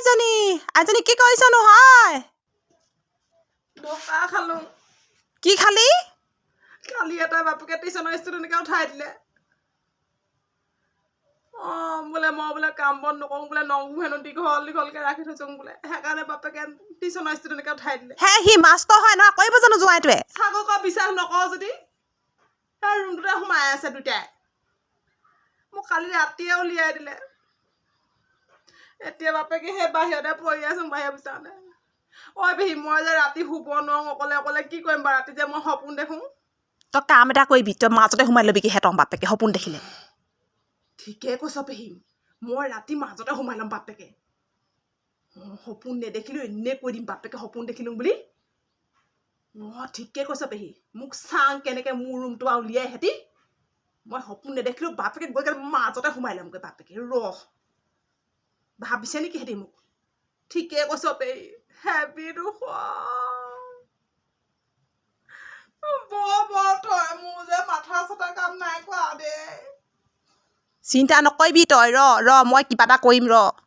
আইজনী কি কৰিছ নহয় ধোকা খালো কি খালি কালি এটা বাপকে টিউচনৰ ষ্টুডেণ্টকে উঠাই দিলে বোলে মই বোলে কাম বন নকৰোঁ বোলে নংবোৰ হেনো দীঘলকৈ ৰাখি থৈছোঁ বোলে সেইকাৰণে বাপেকে টিউচনৰ ষ্টুডেণ্টকে উঠাই দিলে হে সি মাষ্টৰ হয় নহয় কৰিব জানো জোঁৱাইটোৱে চাগৈ ক বিশ্বাস নকৰ যদি সেই ৰুমটোতে সোমাই আছে দুটাই মোক কালি ৰাতিয়ে উলিয়াই দিলে এতিয়া বাপেকে সেই বাহিৰতে পৰি আছো বাহিৰৰ বিচনাতে ঐ পেহী মই যে ৰাতি শুব নোৱাৰোঁ অকলে অকলে কি কৰিম বাৰু ৰাতি যে মই সপোন দেখোঁ তই কাম এটা কৰিবি তই মাজতে সোমাই ল'বি কি হেঁতক বাপেকে সপোন দেখিলে ঠিকে কৈছ পেহী মই ৰাতি মাজতে সোমাই ল'ম বাপেকে সপোন নেদেখিলোঁ এনেই কৈ দিম বাপেকে সপোন দেখিলোঁ বুলি ঠিকে কৈছ পেহী মোক চাং কেনেকৈ মোৰ ৰুমটো আৰু উলিয়াই হেঁতি মই সপোন নেদেখিলোঁ বাপেকে গৈ কেনে মাজতে সোমাই ল'মগৈ বাপেকে ৰহ ভাবিছে নেকি হেঁতি মোক ঠিকে কৈছ পেহী হেবিটো বৰ তই মোৰ যে মাথা চাথা কাম নাই কৰা দেই চিন্তা নকৰিবি তই ৰ মই কিবা এটা কৰিম ৰ